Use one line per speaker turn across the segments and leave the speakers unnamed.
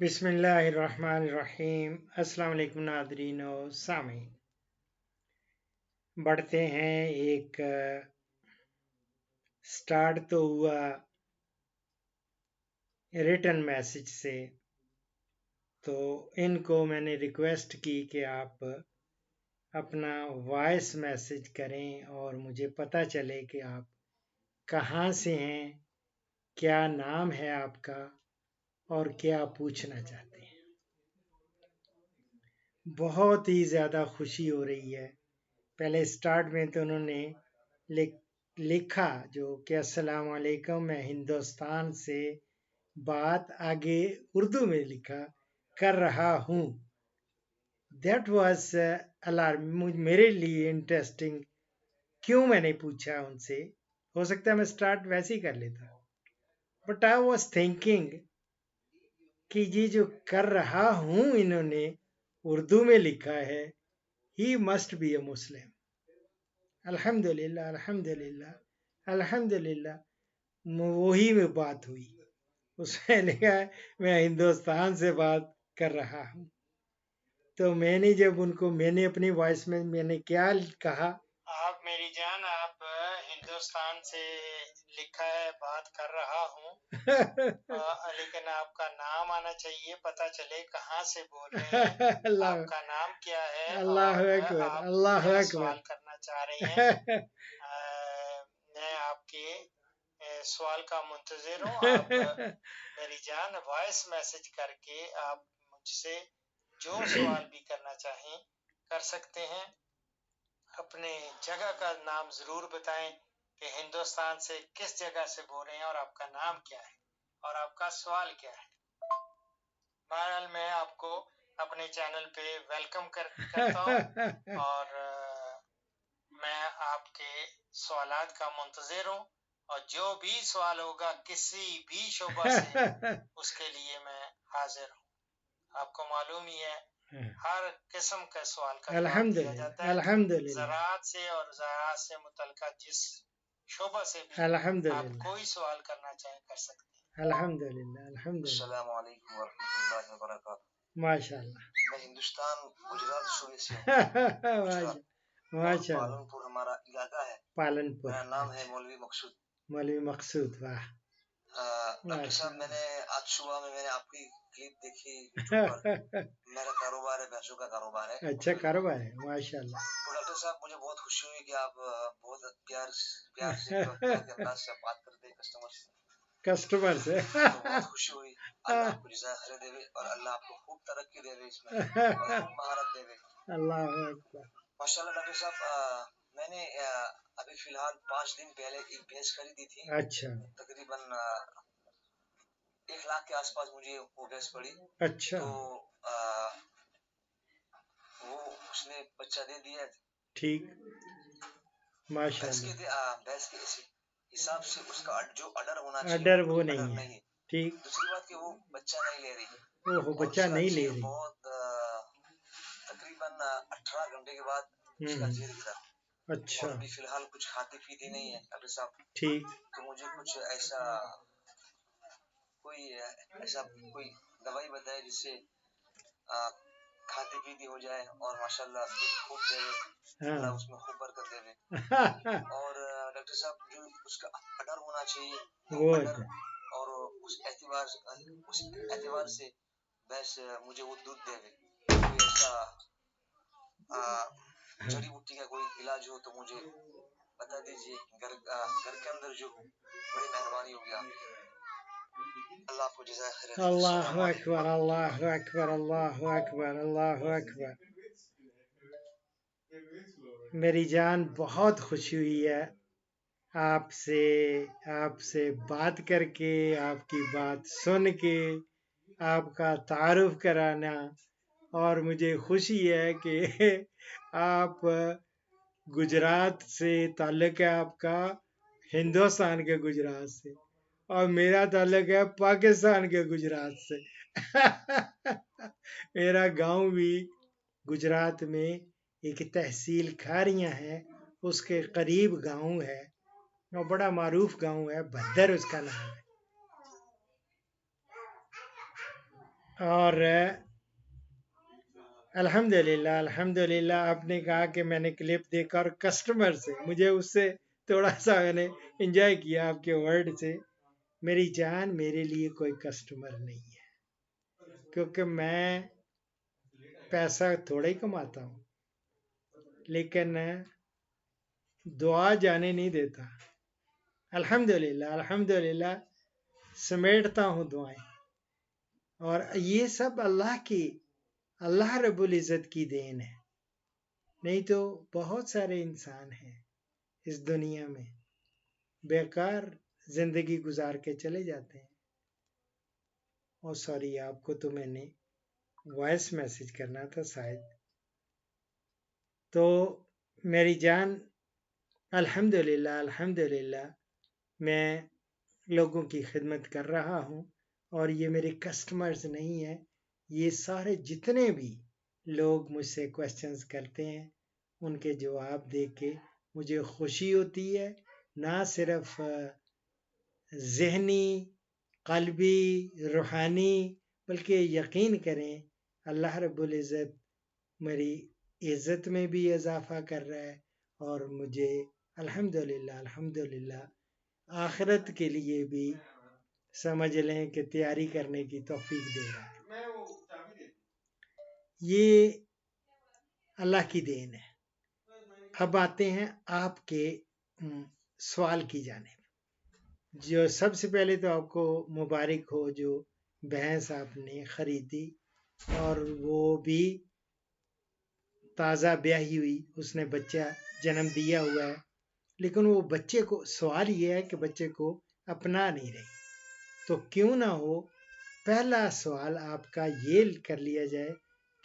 بسم اللہ الرحمن الرحیم۔ السلام علیکم ناظرین و سامعین، بڑھتے ہیں ایک سٹارٹ تو ہوا ریٹن میسج سے، تو ان کو میں نے ریکویسٹ کی کہ آپ اپنا وائس میسج کریں اور مجھے پتہ چلے کہ آپ کہاں سے ہیں، کیا نام ہے آپ کا اور کیا پوچھنا چاہتے ہیں۔ بہت ہی زیادہ خوشی ہو رہی ہے۔ پہلے سٹارٹ میں تو انہوں نے لکھا جو کہ السلام علیکم، میں ہندوستان سے بات، آگے اردو میں لکھا کر رہا ہوں۔ دیٹ واز میرے لیے انٹرسٹنگ، کیوں میں نے پوچھا ان سے، ہو سکتا ہے میں سٹارٹ ویسے ہی کر لیتا، بٹ آئی واز تھنکنگ کہ یہ جو کر رہا ہوں انہوں نے اردو میں لکھا ہے، ہی مسٹ بی اے مسلم۔ الحمدللہ الحمدللہ الحمدللہ، وہی میں بات ہوئی، اس میں لکھا ہے میں ہندوستان سے بات کر رہا ہوں۔ تو میں نے جب ان کو میں نے اپنی وائس میں نے کیا کہا، آپ میری جان، آپ ہندوستان سے لکھا ہے بات کر رہا ہوں لیکن آپ کا نام آنا چاہیے، پتہ چلے کہاں سے بول رہے ہیں، آپ کا نام کیا ہے، اللہ اکبر اللہ اکبر، سوال کرنا چاہ رہے ہیں۔ میں آپ کے سوال کا منتظر ہوں، آپ میری جان وائس میسج کر کے آپ مجھ سے جو سوال بھی کرنا چاہیں کر سکتے ہیں۔ اپنے جگہ کا نام ضرور بتائیں کہ ہندوستان سے کس جگہ سے بول رہے ہیں اور آپ کا نام کیا ہے اور آپ کا سوال کیا ہے۔ بہرحال میں آپ کو اپنے چینل پہ ویلکم کرتا ہوں اور میں آپ کے سوالات کا منتظر ہوں، اور جو بھی سوال ہوگا کسی بھی شعبہ سے اس کے لیے میں حاضر ہوں۔ آپ کو معلوم ہی ہے ہر قسم کا سوال کا جواب دیا جاتا ہے، زراعت سے اور زراعت سے متعلقہ جس شعبہ سے بھی آپ کوئی سوال کرنا چاہیں کر سکتے ہیں۔ الحمدللہ الحمدللہ۔ السلام علیکم ورحمۃ اللہ وبرکاتہ۔ ماشاء اللہ، میں ہندوستان گجرات صوبے سے ہوں۔ ماشاء اللہ، پالن پور ہمارا علاقہ ہے۔ پالن پور، میرا نام ہے مولوی مقصود۔ مولوی مقصود، واہ۔ ڈاکٹر صاحب، میں نے آج صبح میں نے آپ کی کلپ دیکھی یوٹیوب پر۔ میرا کاروبار ہے، بھینسوں کا کاروبار ہے۔ اچھا کاروبار ہے، ماشاء اللہ۔ تو ڈاکٹر صاحب مجھے بہت خوشی ہوئی کہ آپ بہت پیار سے انداز سے بات کرتے ہیں کسٹمر سے۔ بہت خوشی ہوئی۔ اللہ آپ کو جزائے خیر دے اور اللہ آپ کو خوب ترقی دے اس میں اور خوب مہارت دے۔ اللہ اکبر، ماشاء اللہ۔ ڈاکٹر صاحب، میں نے ابھی فی الحال 5 دن پہلے ایک بھینس خریدی تھی۔ اچھا، تقریباً 1 لاکھ کے آس پاس مجھے وہ بھینس پڑی۔ اچھا، تو وہ اس نے بچہ دے دیا۔ ٹھیک، ماشاء اللہ۔ بھینس کے حساب سے اس کا جو آرڈر ہونا چاہیے آرڈر وہ نہیں ہے۔ ٹھیک، دوسری بات کہ وہ بچہ نہیں لے رہی۔ وہ بچہ نہیں لے رہی، بہت تقریباً 18 گھنٹے کے بعد اس کا جیر گرا۔ اچھا، ابھی فی الحال کچھ کھاتی پیتی نہیں ہے ڈاکٹر صاحب۔ ٹھیک، تو مجھے کچھ ایسا کوئی دوائی بتائے جس سے کھاتی پیتی ہو جائے اور ماشاء اللہ دودھ خوب دے، اللہ اس میں خوب برکت دے۔ اور ڈاکٹر صاحب جو اس کا آرڈر ہونا چاہیے وہ آرڈر، اور اس اعتبار سے بس مجھے وہ دودھ دے۔ کوئی ایسا جڑی بوٹی کا کوئی علاج ہو تو مجھے بتا دیجیے، گھر کے اندر جو بڑی مہربانی ہوگی آپ کی۔ اللہ آپ کو جزائے خیر۔ اللہ اکبر اللہ اکبر اللہ اکبر اللہ اکبر۔ میری جان بہت خوشی ہوئی ہے آپ سے بات کر کے، آپ کی بات سن کے، آپ کا تعارف کرانا، اور مجھے خوشی ہے کہ آپ گجرات سے تعلق ہے آپ کا، ہندوستان کے گجرات سے، اور میرا تعلق ہے پاکستان کے گجرات سے۔ میرا گاؤں بھی گجرات میں ایک تحصیل کھاریاں ہے، اس کے قریب گاؤں ہے، اور بڑا معروف گاؤں ہے، بھدر اس کا نام ہے۔
اور الحمدللہ آپ نے کہا کہ میں نے کلپ دیکھا اور کسٹمر سے مجھے اس سے تھوڑا سا میں نے انجوائے کیا آپ کے ورڈ سے. میری جان میرے لیے کوئی کسٹمر نہیں ہے کیونکہ میں پیسہ تھوڑا ہی کماتا ہوں لیکن دعا جانے نہیں دیتا. الحمدللہ سمیٹتا ہوں دعائیں. اور یہ سب اللہ رب العزت کی دین ہے. نہیں تو بہت سارے انسان ہیں اس دنیا میں بیکار زندگی گزار کے چلے جاتے ہیں. اور سوری آپ کو تو میں نے وائس میسج کرنا تھا شاید. تو میری جان الحمدللہ میں لوگوں کی خدمت کر رہا ہوں اور یہ میرے کسٹمرز نہیں ہیں. یہ سارے جتنے بھی لوگ مجھ سے کوشچنز کرتے ہیں ان کے جواب دے کے مجھے خوشی ہوتی ہے. نہ صرف ذہنی قلبی روحانی بلکہ یقین کریں اللہ رب العزت میری عزت میں بھی اضافہ کر رہا ہے اور مجھے الحمدللہ آخرت کے لیے بھی سمجھ لیں کہ تیاری کرنے کی توفیق دے رہا ہے. یہ اللہ کی دین ہے. اب آتے ہیں آپ کے سوال کی جانب. جو سب سے پہلے تو آپ کو مبارک ہو جو بھینس آپ نے خریدی اور وہ بھی تازہ بیاہی ہوئی, اس نے بچہ جنم دیا ہوا ہے لیکن وہ بچے کو سوال یہ ہے کہ بچے کو اپنا نہیں رہی. تو کیوں نہ ہو پہلا سوال آپ کا یہ کر لیا جائے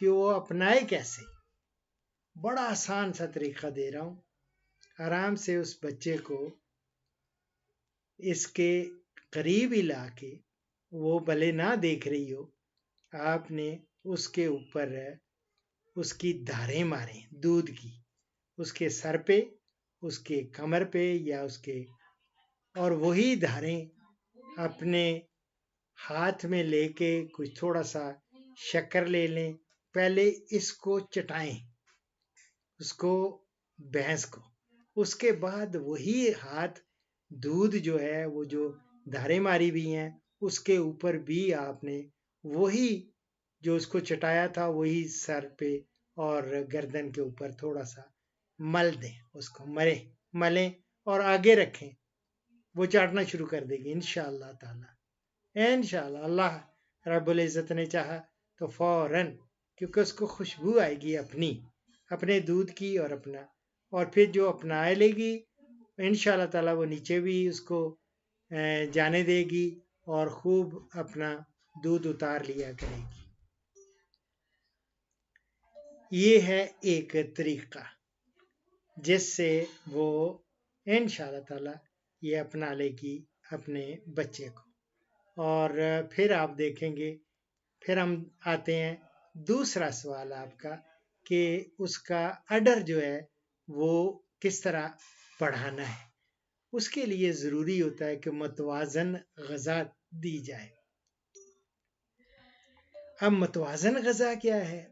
کہ وہ اپنائے کیسے. بڑا آسان سا طریقہ دے رہا ہوں. آرام سے اس بچے کو اس کے قریب ہی لا کے, وہ بھلے نہ دیکھ رہی ہو, آپ نے اس کے اوپر اس کی دھاریں ماریں دودھ کی, اس کے سر پہ, اس کے کمر پہ یا اس کے, اور وہی دھاریں اپنے ہاتھ میں لے کے کچھ تھوڑا سا شکر لے لیں. پہلے اس کو چٹائیں اس کو بھینس کو, اس کے بعد وہی ہاتھ دودھ جو ہے وہ جو دھاریں ماری بھی ہیں اس کے اوپر بھی آپ نے وہی جو اس کو چٹایا تھا وہی سر پہ اور گردن کے اوپر تھوڑا سا مل دیں, اس کو ملیں اور آگے رکھیں. وہ چاٹنا شروع کر دے گی انشاءاللہ تعالی. انشاءاللہ اللہ رب العزت نے چاہا تو فوراً, کیونکہ اس کو خوشبو آئے گی اپنے دودھ کی اور اپنا, اور پھر جو اپنا لے گی انشاءاللہ تعالی وہ نیچے بھی اس کو جانے دے گی اور خوب اپنا دودھ اتار لیا کرے گی. یہ ہے ایک طریقہ جس سے وہ انشاءاللہ تعالی یہ اپنا لے گی اپنے بچے کو. اور پھر آپ دیکھیں گے, پھر ہم آتے ہیں دوسرا سوال آپ کا کہ اس کا اڈر جو ہے وہ کس طرح بڑھانا ہے. اس کے لیے ضروری ہوتا ہے کہ متوازن غذا دی جائے. اب متوازن غذا کیا ہے؟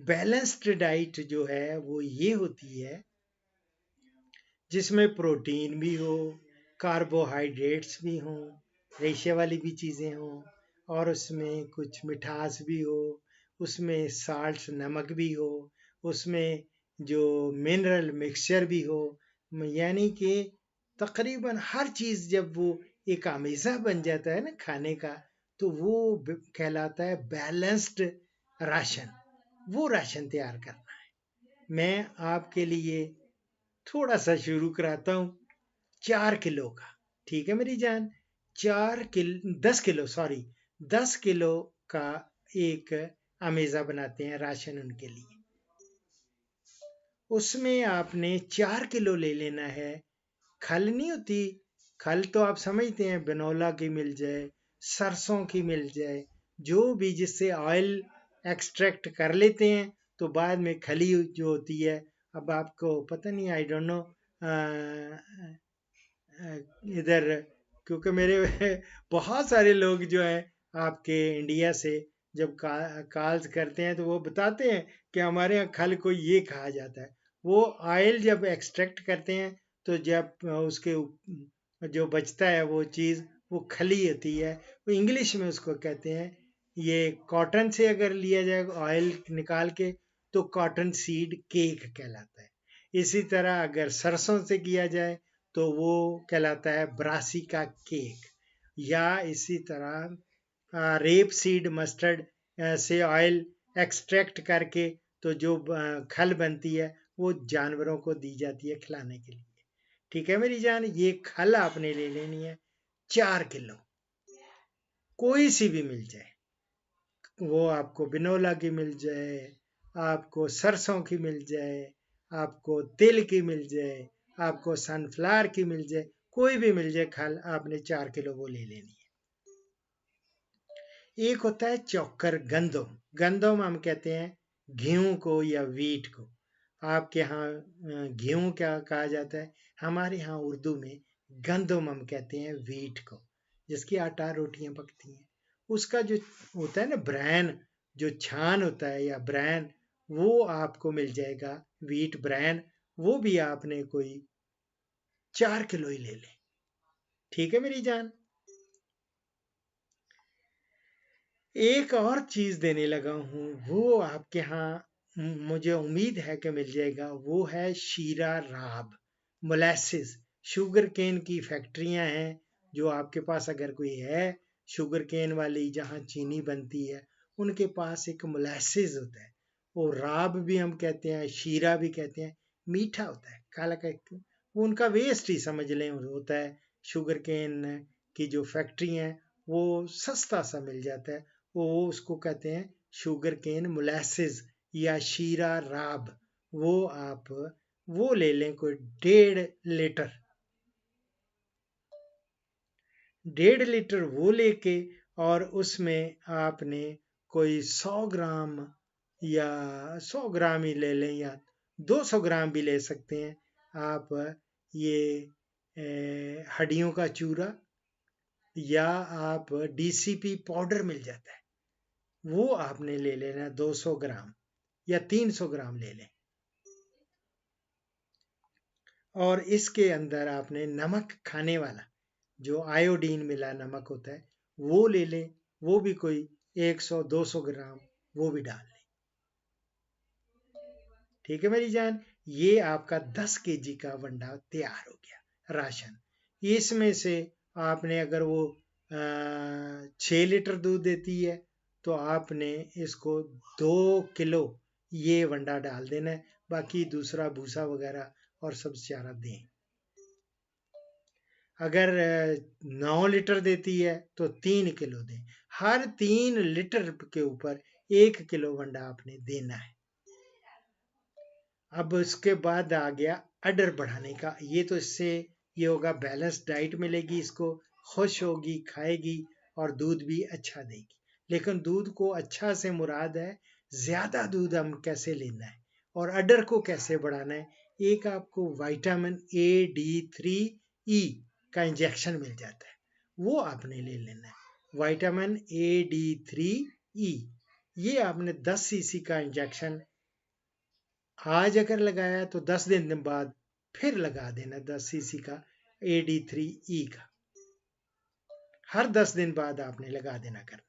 بیلنسڈ ڈائٹ جو ہے وہ یہ ہوتی ہے جس میں پروٹین بھی ہو, کاربوہائیڈریٹس بھی ہوں, ریشے والی بھی چیزیں ہوں, اور اس میں کچھ مٹھاس بھی ہو, اس میں سالٹس نمک بھی ہو, اس میں جو منرل مکسچر بھی ہو. یعنی کہ تقریباً ہر چیز جب وہ ایک آمیزہ بن جاتا ہے نا کھانے کا تو وہ کہلاتا ہے بیلنسڈ راشن. وہ راشن تیار کرنا ہے. میں آپ کے لیے تھوڑا سا شروع کراتا ہوں 4 کلو کا. ٹھیک ہے میری جان, 10 کلو کا ایک امیزہ بناتے ہیں راشن ان کے لیے. اس میں آپ نے 4 کلو لے لینا ہے. کھل نہیں ہوتی, کھل تو آپ سمجھتے ہیں بنولا کی مل جائے, سرسوں کی مل جائے, جو بھی جس سے آئل ایکسٹریکٹ کر لیتے ہیں تو بعد میں کھلی جو ہوتی ہے. اب آپ کو پتہ نہیں, آئی ڈونٹ نو ادھر, کیونکہ میرے بہت سارے لوگ جو ہیں آپ کے انڈیا سے جب کالز کرتے ہیں تو وہ بتاتے ہیں کہ ہمارے یہاں کھل کو یہ کہا جاتا ہے. وہ آئل جب ایکسٹریکٹ کرتے ہیں تو جب اس کے جو بچتا ہے وہ چیز وہ کھلی ہوتی ہے. وہ انگلش میں اس کو کہتے ہیں، یہ کاٹن سے اگر لیا جائے آئل نکال کے تو کاٹن سیڈ کیک کہلاتا ہے. اسی طرح اگر سرسوں سے کیا جائے تو وہ کہلاتا ہے براسی کا کیک. یا اسی طرح ریپ سیڈ مسٹرڈ سے آئل ایکسٹریکٹ کر کے تو جو کھل بنتی ہے وہ جانوروں کو دی جاتی ہے کھلانے کے لیے. ٹھیک ہے میری جان، یہ کھل آپ نے لے لینی ہے 4 کلو، کوئی سی بھی مل جائے. وہ آپ کو بنولا کی مل جائے، آپ کو سرسوں کی مل جائے، آپ کو تل کی مل جائے، آپ کو سن فلاور کی مل جائے، کوئی بھی مل جائے کھل آپ نے 4 کلو وہ لے لینی ہے. ایک ہوتا ہے چوکر گندم. گندم ہم کہتے ہیں گیہوں کو یا ویٹ کو. آپ کے ہاں گیہوں کیا کہا جاتا ہے، ہمارے ہاں اردو میں گندم ہم کہتے ہیں ویٹ کو، جس کی آٹا روٹیاں پکتی ہیں. اس کا جو ہوتا ہے نا برین، جو چھان ہوتا ہے یا برین، وہ آپ کو مل جائے گا ویٹ برین. وہ بھی آپ نے کوئی 4 کلو ہی لے لیں. ٹھیک ہے میری جان. ایک اور چیز دینے لگا ہوں، وہ آپ کے ہاں مجھے امید ہے کہ مل جائے گا، وہ ہے شیرہ راب مولیسز. شوگر کین کی فیکٹریاں ہیں جو آپ کے پاس اگر کوئی ہے شوگر کین والی جہاں چینی بنتی ہے، ان کے پاس ایک مولیسز ہوتا ہے. وہ راب بھی ہم کہتے ہیں، شیرہ بھی کہتے ہیں، میٹھا ہوتا ہے کالا کا. وہ ان کا ویسٹ ہی سمجھ لیں ہوتا ہے. شوگر کین کی جو فیکٹری ہیں وہ سستا سا مل جاتا ہے، وہ اس کو کہتے ہیں شوگر کین مولیسز یا شیرہ راب. وہ آپ وہ لے لیں کوئی 1.5 لیٹر وہ لے کے، اور اس میں آپ نے کوئی 100 گرام یا 100 گرام ہی لے لیں یا 200 گرام بھی لے سکتے ہیں آپ. یہ ہڈیوں کا چورا یا آپ ڈی سی پی پاؤڈر مل جاتا ہے، وہ آپ نے لے لینا 200 گرام یا 300 گرام لے لیں. اور اس کے اندر آپ نے نمک کھانے والا جو آیوڈین ملا نمک ہوتا ہے وہ لے لیں، وہ بھی کوئی 100-200 گرام وہ بھی ڈال لیں. ٹھیک ہے میری جان. یہ آپ کا 10 کے جی کا ونڈا تیار ہو گیا راشن. اس میں سے آپ نے اگر وہ 6 لیٹر دودھ دیتی ہے تو آپ نے اس کو 2 کلو یہ ونڈا ڈال دینا ہے، باقی دوسرا بھوسا وغیرہ اور سب چارہ دیں. اگر 9 لیٹر دیتی ہے تو 3 کلو دیں. ہر 3 لیٹر کے اوپر 1 کلو ونڈا آپ نے دینا ہے. اب اس کے بعد آ گیا اڈر بڑھانے کا. یہ تو اس سے یہ ہوگا بیلنس ڈائٹ ملے گی، اس کو خوش ہوگی، کھائے گی اور دودھ بھی اچھا دے گی. لیکن دودھ کو اچھا سے مراد ہے زیادہ دودھ ہم کیسے لینا ہے اور اڈر کو کیسے بڑھانا ہے. ایک آپ کو وائٹامن AD3E کا انجیکشن مل جاتا ہے، وہ آپ نے لے لینا ہے. وائٹامن AD3E یہ آپ نے 10 cc کا انجیکشن آج اگر لگایا تو 10 دن بعد پھر لگا دینا 10 cc کا AD3E کا. ہر 10 دن بعد آپ نے لگا دینا کرنا.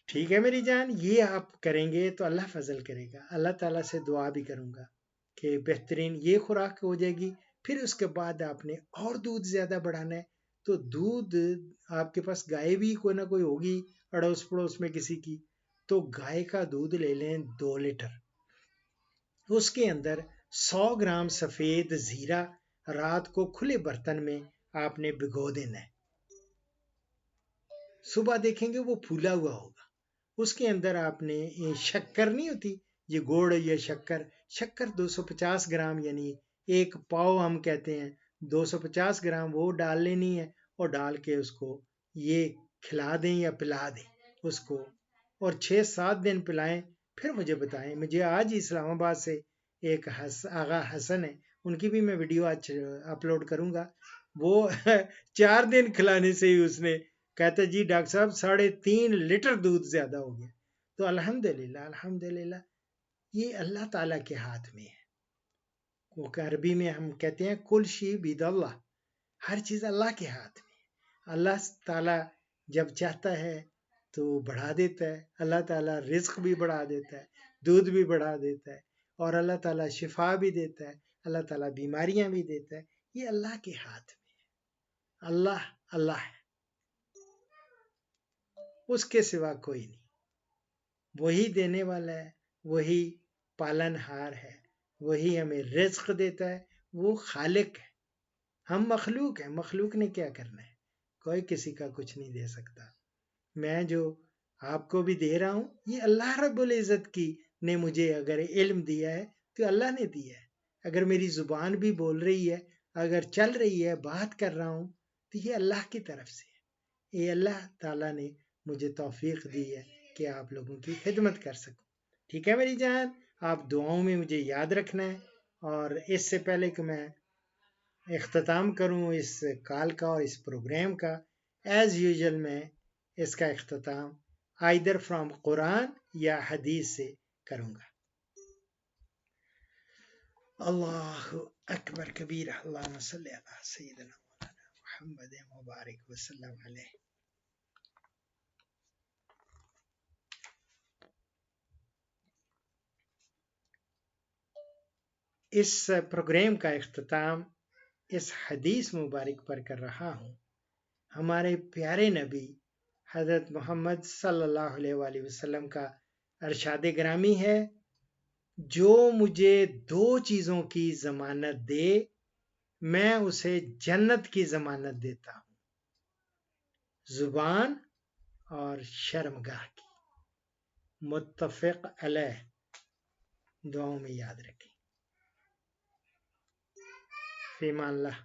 ٹھیک ہے میری جان. یہ آپ کریں گے تو اللہ فضل کرے گا. اللہ تعالیٰ سے دعا بھی کروں گا کہ بہترین یہ خوراک ہو جائے گی. پھر اس کے بعد آپ نے اور دودھ زیادہ بڑھانا ہے تو دودھ آپ کے پاس گائے بھی کوئی نہ کوئی ہوگی اڑوس پڑوس میں کسی کی، تو گائے کا دودھ لے لیں 2 لیٹر. اس کے اندر 100 گرام سفید زیرہ رات کو کھلے برتن میں آپ نے بھگو دینا ہے. صبح دیکھیں گے وہ پھولا ہوا ہوگا. اس کے اندر آپ نے شکر نہیں ہوتی، یہ گوڑ یا شکر 250 گرام یعنی 1 پاؤ ہم کہتے ہیں، 250 گرام وہ ڈال لینی ہے اور ڈال کے اس کو یہ کھلا دیں یا پلا دیں اس کو، اور 6-7 دن پلائیں. پھر مجھے بتائیں. مجھے آج ہی اسلام آباد سے ایک آغا حسن ہے، ان کی بھی میں ویڈیو آج اپلوڈ کروں گا. وہ 4 دن کھلانے سے ہی اس نے کہتا جی ڈاکٹر صاحب 3.5 لیٹر دودھ زیادہ ہو گیا. تو الحمدللہ الحمدللہ یہ اللہ تعالیٰ کے ہاتھ میں ہے. وہ عربی میں ہم کہتے ہیں کل شی بید اللہ، ہر چیز اللہ کے ہاتھ میں. اللہ تعالیٰ جب چاہتا ہے تو بڑھا دیتا ہے، اللہ تعالیٰ رزق بھی بڑھا دیتا ہے، دودھ بھی بڑھا دیتا ہے، اور اللہ تعالیٰ شفا بھی دیتا ہے، اللہ تعالیٰ بیماریاں بھی دیتا ہے. یہ اللہ کے ہاتھ میں ہے. اللہ اللہ ہے، اس کے سوا کوئی نہیں. وہی دینے والا ہے، وہی پالن ہار ہے، وہی ہمیں رزق دیتا ہے، وہ خالق ہے. ہم مخلوق ہیں، مخلوق نے کیا کرنا ہے؟ کوئی کسی کا کچھ نہیں دے سکتا. میں جو آپ کو بھی دے رہا ہوں یہ اللہ رب العزت کی نے مجھے اگر علم دیا ہے تو اللہ نے دیا ہے. اگر میری زبان بھی بول رہی ہے، اگر چل رہی ہے، بات کر رہا ہوں، تو یہ اللہ کی طرف سے ہے. یہ اللہ تعالیٰ نے مجھے توفیق دی ہے کہ آپ لوگوں کی خدمت کر سکوں. ٹھیک ہے میری جان، آپ دعاؤں میں مجھے یاد رکھنا ہے. اور اس سے پہلے کہ میں اختتام کروں اس کال کا اور اس پروگرام کا، ایز یوزل میں اس کا اختتام آئدر فرام قرآن یا حدیث سے کروں گا. اللہ اکبر کبیر، اللہم صلی علی سیدنا مولانا محمد مبارک وسلم علیہ. اس پروگرام کا اختتام اس حدیث مبارک پر کر رہا ہوں. ہمارے پیارے نبی حضرت محمد صلی اللہ علیہ وآلہ وسلم کا ارشاد گرامی ہے، جو مجھے 2 چیزوں کی ضمانت دے میں اسے جنت کی ضمانت دیتا ہوں، زبان اور شرمگاہ کی. متفق علیہ. دعاؤں میں یاد رکھیں. فی امان اللہ.